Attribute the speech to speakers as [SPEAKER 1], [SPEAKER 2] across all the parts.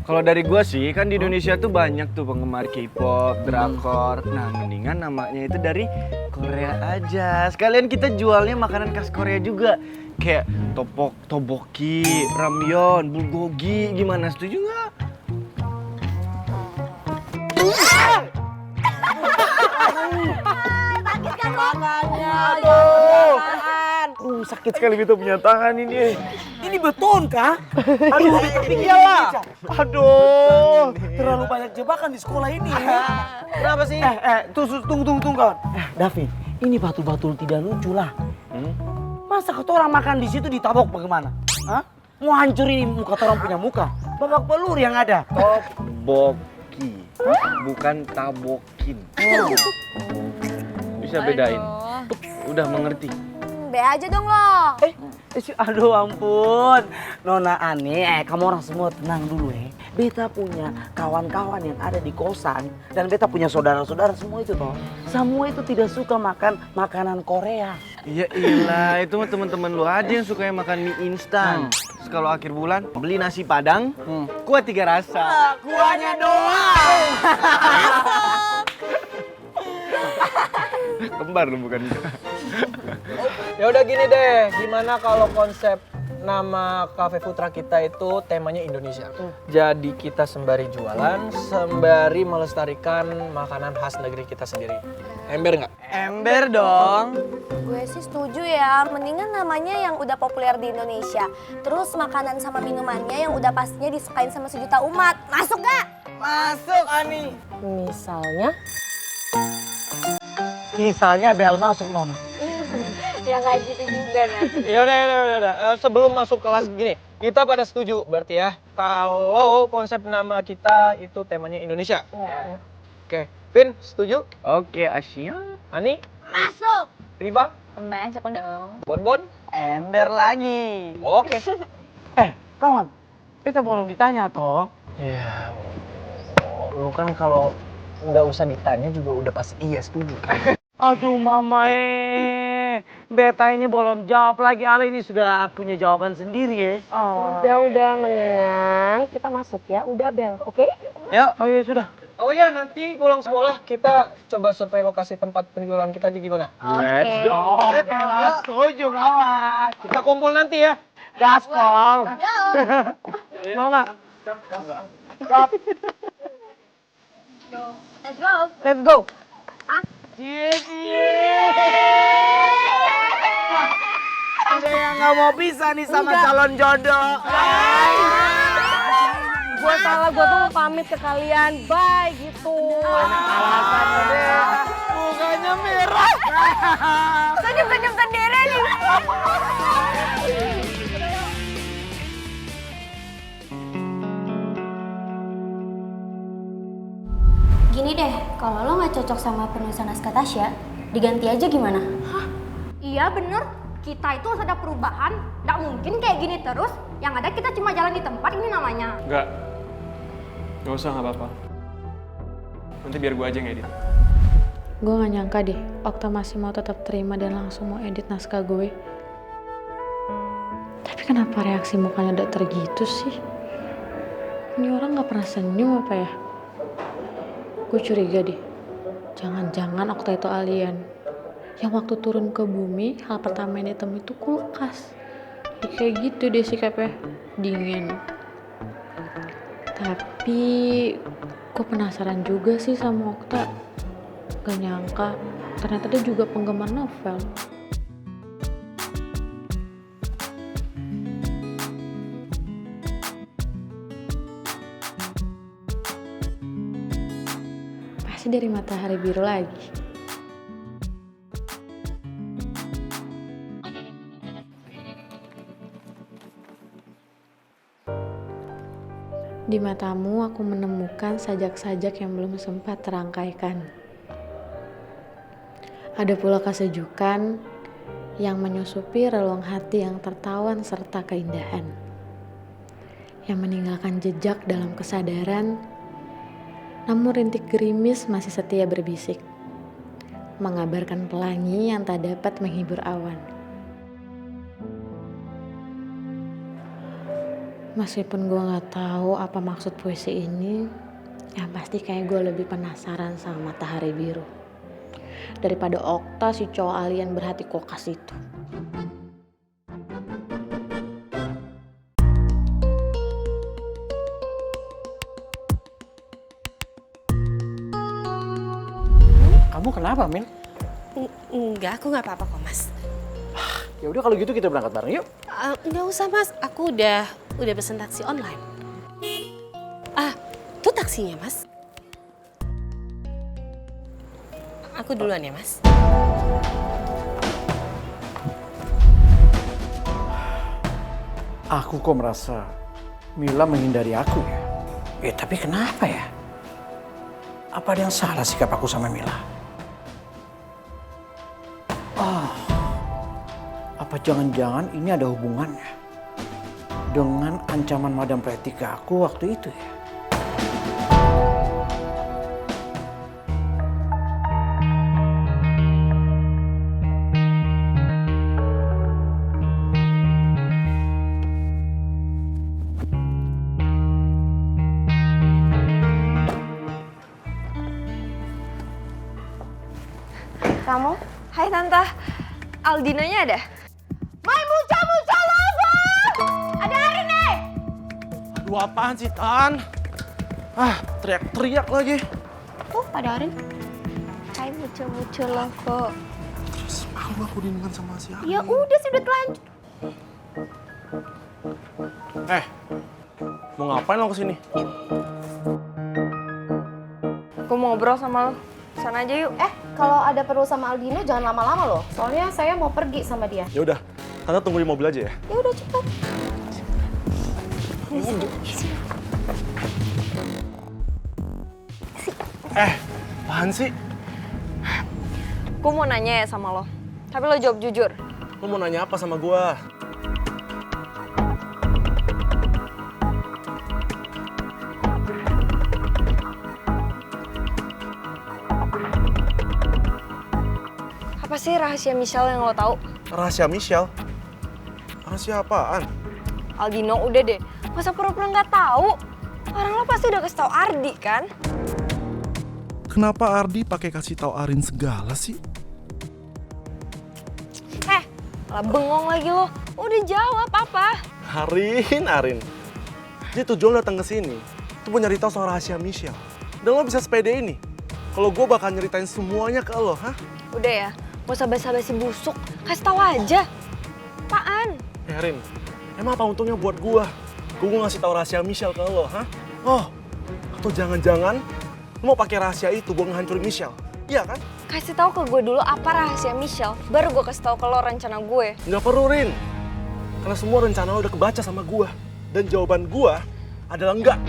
[SPEAKER 1] Kalau dari gua sih, kan di Indonesia tuh banyak tuh penggemar K-pop, drakor. Nah, mendingan namanya itu dari Korea aja. Sekalian kita jualnya makanan khas Korea juga. Kayak toboki, ramyeon, bulgogi. Gimana, setuju nggak?
[SPEAKER 2] Sakit kan tangannya.
[SPEAKER 1] Aduh, sakit sekali Beta punya tangan ini.
[SPEAKER 3] Ini beton kah? Aduh, Beta pikir
[SPEAKER 1] Iyalah. Aduh.
[SPEAKER 3] terlalu banyak jebakan di sekolah ini.
[SPEAKER 1] Kenapa sih?
[SPEAKER 3] Tunggu kawan. Davi, ini batul-batul tidak lucu lah. Masa kata orang makan di situ ditabok bagaimana? Hah? Mau hancurin muka orang punya muka? Babak belur yang ada.
[SPEAKER 1] Toboki, bukan tabokin. Bisa bedain. Udah mengerti.
[SPEAKER 2] Be aja dong lo.
[SPEAKER 3] Aduh ampun. Nona Ani, kamu orang semua tenang dulu ya. Beta punya kawan-kawan yang ada di kosan. Dan beta punya saudara-saudara semua itu toh. Semua itu tidak suka makan makanan Korea.
[SPEAKER 1] Iya iyalah, itu mah teman-teman lu aja yang suka makan mie instan. Terus kalau akhir bulan beli nasi padang, kuah 3 rasa.
[SPEAKER 3] Kuahnya doang.
[SPEAKER 1] Kembar lu bukan?
[SPEAKER 4] Ya udah gini deh, gimana kalau konsep nama Cafe Putra kita itu temanya Indonesia. Jadi kita sembari jualan, sembari melestarikan makanan khas negeri kita sendiri. Ember nggak?
[SPEAKER 1] Ember dong.
[SPEAKER 2] Gue sih setuju ya, mendingan namanya yang udah populer di Indonesia. Terus makanan sama minumannya yang udah pastinya disukain sama sejuta umat. Masuk gak?
[SPEAKER 3] Masuk Ani.
[SPEAKER 2] Misalnya?
[SPEAKER 3] Bel masuk Nona.
[SPEAKER 2] Ya gak gitu juga nanti.
[SPEAKER 4] Ya udah. Sebelum masuk kelas gini, kita pada setuju berarti ya kalau konsep nama kita itu temanya Indonesia. Oke, Vin setuju?
[SPEAKER 1] Oke, Asia.
[SPEAKER 4] Ani?
[SPEAKER 2] Masuk!
[SPEAKER 4] Riva?
[SPEAKER 2] Masuk dong.
[SPEAKER 4] Bon?
[SPEAKER 3] Ember lagi.
[SPEAKER 4] Oke.
[SPEAKER 3] Kawan, kita belum ditanya toh.
[SPEAKER 4] Ya, lu kan kalau nggak usah ditanya juga udah pasti iya setuju.
[SPEAKER 3] Aduh mama beta ini belum jawab lagi. Ale ini sudah punya jawaban sendiri ya.
[SPEAKER 2] Udah menang. Kita masuk ya. Udah Bel, oke?
[SPEAKER 4] Ya.
[SPEAKER 3] Oh iya sudah.
[SPEAKER 4] Oh ya, nanti pulang sekolah kita coba survei lokasi tempat penjualan kita di gimana?
[SPEAKER 2] Oke.
[SPEAKER 3] Setuju kawan.
[SPEAKER 4] Kita kumpul nanti ya.
[SPEAKER 3] Gaspol. Mau nggak?
[SPEAKER 2] Let's go.
[SPEAKER 3] Let's go. Ada yang nggak mau pisah nih sama calon jodoh.
[SPEAKER 2] Gue salah, gue tuh mau pamit ke kalian. Bye gitu.
[SPEAKER 3] Alasannya deh. Mukanya merah.
[SPEAKER 2] Senyum-senyum sendiri nih.
[SPEAKER 5] Gini deh, kalau lo nggak cocok sama penulisan naskah Tasya, diganti aja gimana?
[SPEAKER 6] Iya bener, kita itu harus ada perubahan. Nggak mungkin kayak gini terus. Yang ada kita cuma jalan di tempat, ini namanya.
[SPEAKER 7] Enggak usah, nggak apa-apa. Nanti biar gue aja yang edit.
[SPEAKER 8] Gue gak nyangka deh, Okta masih mau tetap terima dan langsung mau edit naskah gue. Tapi kenapa reaksi mukanya datar gitu sih? Ini orang gak pernah senyum apa ya? Gue curiga deh, jangan-jangan Okta itu alien. Yang waktu turun ke bumi, hal pertama yang ditemui itu kulkas. Ya, kayak gitu deh sikapnya, dingin. Tapi gue penasaran juga sih sama Okta. Gak nyangka, ternyata dia juga penggemar novel. Pasti dari Matahari Biru lagi. Di matamu aku menemukan sajak-sajak yang belum sempat terangkaikan. Ada pula kesejukan yang menyusupi relung hati yang tertawan serta keindahan. Yang meninggalkan jejak dalam kesadaran, namun rintik gerimis masih setia berbisik. Mengabarkan pelangi yang tak dapat menghibur awan. Meskipun gue nggak tahu apa maksud puisi ini, yang pasti kayak gue lebih penasaran sama matahari biru daripada Okta si cowok alien berhati kokas itu.
[SPEAKER 4] Kamu kenapa, Min?
[SPEAKER 9] Enggak, aku nggak apa-apa kok, Mas.
[SPEAKER 4] Ya udah kalau gitu kita berangkat bareng yuk.
[SPEAKER 9] Nggak usah, Mas. Aku udah pesen taksi online. Itu taksinya, Mas. Aku duluan ya, Mas.
[SPEAKER 4] Aku kok merasa Mila menghindari aku ya? Tapi kenapa ya? Apa ada yang salah sikap aku sama Mila? Apa jangan-jangan ini ada hubungannya dengan ancaman Madam Pretty ke aku waktu itu ya?
[SPEAKER 2] Kamu? Hai Tante, Aldinonya ada? Mai muncul lover! Ada Arin nih!
[SPEAKER 1] Aduh apaan sih Tan? Teriak-teriak lagi.
[SPEAKER 2] Ada Arin. Hai muncul lover.
[SPEAKER 1] Terus malu aku didengar sama siapa?
[SPEAKER 2] Ya udah sih, udah telanjut.
[SPEAKER 1] Mau ngapain lo kesini?
[SPEAKER 2] Gue mau ngobrol sama lo. Sana aja yuk.
[SPEAKER 10] Kalau ada perlu sama Aldino jangan lama-lama loh. Soalnya saya mau pergi sama dia.
[SPEAKER 1] Ya udah, Tante tunggu di mobil aja ya.
[SPEAKER 10] Ya udah cepat.
[SPEAKER 1] Apaan sih?
[SPEAKER 2] Gue mau nanya ya sama lo. Tapi lo jawab jujur.
[SPEAKER 1] Lo mau nanya apa sama gua?
[SPEAKER 2] Apa sih rahasia Michelle yang lo tahu?
[SPEAKER 1] Rahasia Michelle? Rahasia apaan?
[SPEAKER 2] Aldino, udah deh. Masa pura-pura nggak tahu? Orang lo pasti udah kasih tahu Ardi kan?
[SPEAKER 11] Kenapa Ardi pakai kasih tahu Arin segala sih?
[SPEAKER 2] Lah bengong lagi lo. Udah jawab apa?
[SPEAKER 1] Arin. Jadi tujuan lo datang ke sini itu mau nyari tahu soal rahasia Michelle. Dan lo bisa sepede ini. Kalau gue bakal nyeritain semuanya ke lo, hah?
[SPEAKER 2] Udah ya, gak usah basa-basi busuk. Kasih tahu aja. Apaan?
[SPEAKER 1] Arin, emang apa untungnya buat gue? Gue ngasih tahu rahasia Michelle ke lo, hah? Atau jangan-jangan lo mau pakai rahasia itu buat ngehancurin Michelle? Iya kan?
[SPEAKER 2] Kasih tahu ke gue dulu apa rahasia Michelle, baru gue kasih tahu ke lo rencana gue.
[SPEAKER 1] Nggak perlu, Rin. Karena semua rencana lo udah kebaca sama gue. Dan jawaban gue adalah enggak.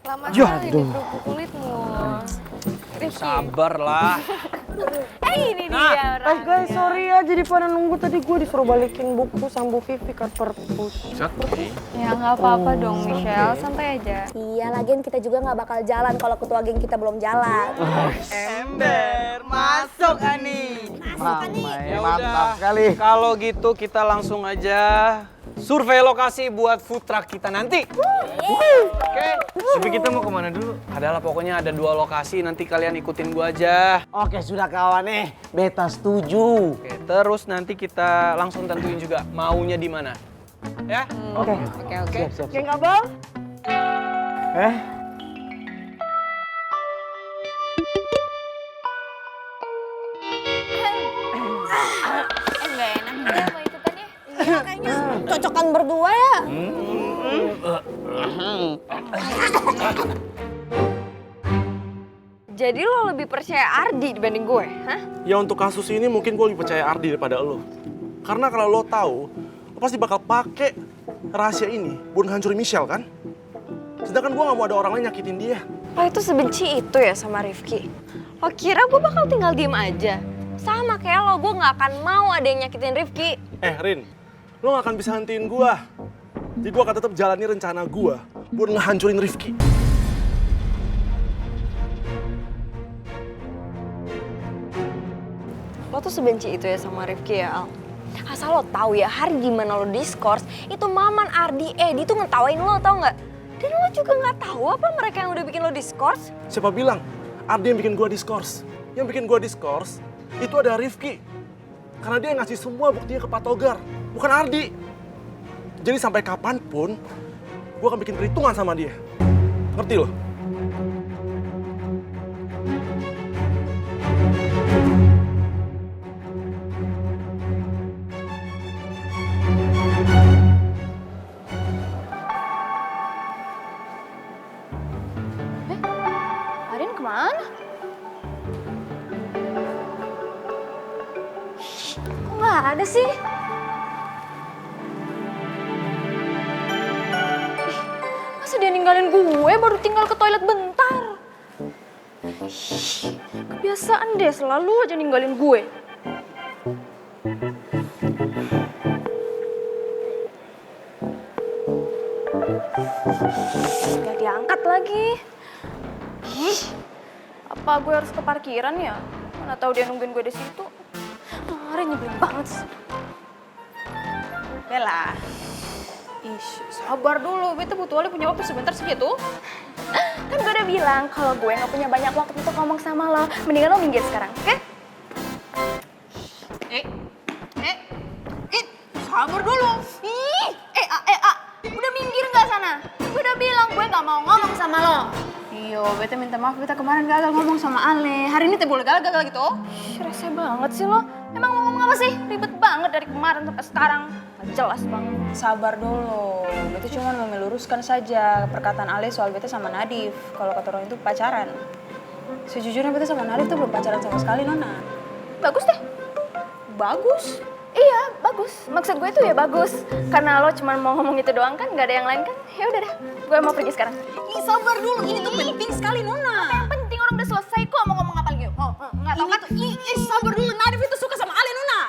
[SPEAKER 2] Lama sekali di kerupuk kulitmu.
[SPEAKER 4] Sabar lah.
[SPEAKER 2] Ini dia orang.
[SPEAKER 3] Guys, sorry ya jadi pada nunggu tadi gue disuruh balikin buku sama Bu Vivi kan perpus.
[SPEAKER 6] Ya nggak apa-apa dong Michelle, santai aja.
[SPEAKER 2] Iya, lagian kita juga nggak bakal jalan kalau ketua geng kita belum jalan.
[SPEAKER 3] Ember, masuk Ani.
[SPEAKER 4] Ya mantap sekali. Kalau gitu kita langsung aja survei lokasi buat food truck kita nanti. Oke.
[SPEAKER 1] Tapi kita mau kemana dulu?
[SPEAKER 4] Adalah pokoknya ada 2 lokasi, nanti kalian ikutin gua aja.
[SPEAKER 3] Oke, sudah kawan beta setuju.
[SPEAKER 4] Oke, terus nanti kita langsung tentuin juga maunya di mana. Ya?
[SPEAKER 3] Oke.
[SPEAKER 4] Siap.
[SPEAKER 2] Geng abang?
[SPEAKER 6] Nggak enak ya mau ikutannya.
[SPEAKER 2] Iya, kayaknya cocokan berdua ya. Jadi lo lebih percaya Ardi dibanding gue, hah?
[SPEAKER 1] Ya untuk kasus ini mungkin gue lebih percaya Ardi daripada lo. Karena kalau lo tahu, lo pasti bakal pakai rahasia ini buat ngancurin Michelle kan? Sedangkan gue gak mau ada orang lain nyakitin dia.
[SPEAKER 2] Lo itu sebenci itu ya sama Rifki? Lo kira gue bakal tinggal diem aja? Sama kayak lo, gue gak akan mau ada yang nyakitin Rifki.
[SPEAKER 1] Rin, lo gak akan bisa hentiin gue. Jadi gue akan tetap jalani rencana gue buat ngehancurin Rifki.
[SPEAKER 2] tuh sebenci itu ya sama Rifki ya, Al. Asal lo tahu ya, hari gimana lo diskors, itu Maman, Ardi, Edi tuh ngetawain lo, tau nggak? Dan lo juga nggak tahu apa mereka yang udah bikin lo diskors?
[SPEAKER 11] Siapa bilang? Ardi yang bikin gua diskors. Yang bikin gua diskors itu ada Rifki. Karena dia yang ngasih semua buktinya ke Pak Togar, bukan Ardi. Jadi sampai kapanpun, gua akan bikin perhitungan sama dia. Ngerti lo?
[SPEAKER 2] Arin kemana? Kok nggak ada sih? Ih, masa dia ninggalin gue baru tinggal ke toilet bentar? Ih, kebiasaan deh, selalu aja ninggalin gue. Gak diangkat lagi. Ih, apa gue harus ke parkiran ya? Mana tahu dia nungguin gue di situ. Arin nyebelin banget sih.
[SPEAKER 9] Bella. Sabar dulu, beta butuh Ali punya waktu sebentar segitu.
[SPEAKER 2] Kan gue udah bilang kalau gue nggak punya banyak waktu untuk ngomong sama lo. Mendingan lo minggir sekarang, oke?
[SPEAKER 9] Sabar dulu.
[SPEAKER 2] Udah minggir nggak sana? Gue udah bilang gue nggak mau ngomong sama lo.
[SPEAKER 9] Iya, beta minta maaf, beta kemarin gagal ngomong sama Ale. Hari ini teh boleh gagal gitu.
[SPEAKER 2] Rese banget sih lo. Emang mau ngomong apa sih? Ribet banget dari kemarin sampai sekarang. Gak jelas banget.
[SPEAKER 9] Sabar dulu. Beta cuma mau meluruskan saja perkataan Ale soal beta sama Nadif. Kalau kata orang itu pacaran. Sejujurnya beta sama Nadif tuh belum pacaran sama sekali, Nona.
[SPEAKER 2] Bagus deh.
[SPEAKER 9] Bagus?
[SPEAKER 2] Iya, bagus. Maksud gue itu ya bagus. Karena lo cuma mau ngomong itu doang kan, gak ada yang lain kan? Ya udah deh, gue mau pergi sekarang.
[SPEAKER 9] Ih, sabar dulu. Ini tuh penting sekali, Nona.
[SPEAKER 2] Apa yang penting, orang udah selesai kok mau ngomong apa lagi? Oh, nggak tahu kan?
[SPEAKER 9] Sabar dulu. Nadif itu suka sama Ale, Nona.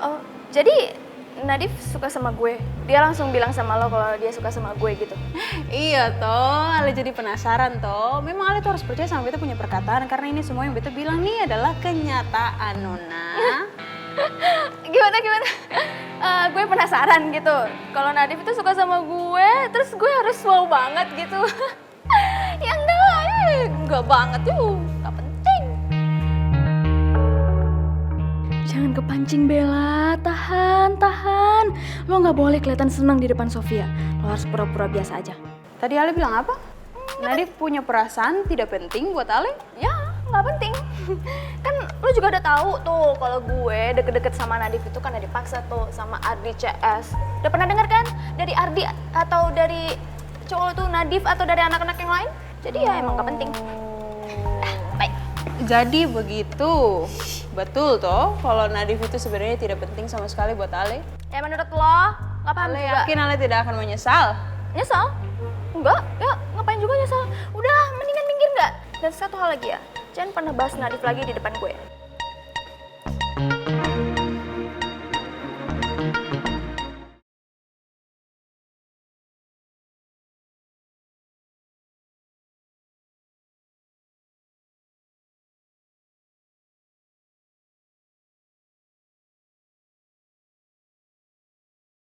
[SPEAKER 2] Oh, jadi Nadif suka sama gue. Dia langsung bilang sama lo kalau dia suka sama gue gitu.
[SPEAKER 9] Iya toh, Ale jadi penasaran toh. Memang Ale tuh harus percaya sama beta punya perkataan karena ini semua yang beta bilang nih adalah kenyataan, Nona.
[SPEAKER 2] Gimana? Gue penasaran gitu. Kalau Nadif itu suka sama gue, terus gue harus wow banget gitu. Ya enggak banget tuh. Gak penting. Jangan kepancing, Bella. Tahan. Lo nggak boleh kelihatan senang di depan Sofia. Lo harus pura-pura biasa aja.
[SPEAKER 9] Tadi Ale bilang apa? Nadif punya perasaan tidak penting buat Ale?
[SPEAKER 2] Ya, nggak penting. Kan lo juga udah tahu tuh kalau gue deket-deket sama Nadif itu karena dipaksa tuh sama Ardi CS. Udah pernah dengar kan? Dari Ardi atau dari cowok tuh Nadif atau dari anak-anak yang lain? Jadi ya emang nggak penting. Baik.
[SPEAKER 9] Jadi begitu. Betul toh kalau Nadif itu sebenarnya tidak penting sama sekali buat Ale?
[SPEAKER 2] Ya menurut lo, nggak paham
[SPEAKER 9] Ale
[SPEAKER 2] juga.
[SPEAKER 9] yakin Ale tidak akan menyesal?
[SPEAKER 2] Nyesal? Enggak, ya ngapain juga nyesal. Udah, mendingan minggir nggak? Dan satu hal lagi ya, jangan pernah bahas Nadif lagi di depan gue.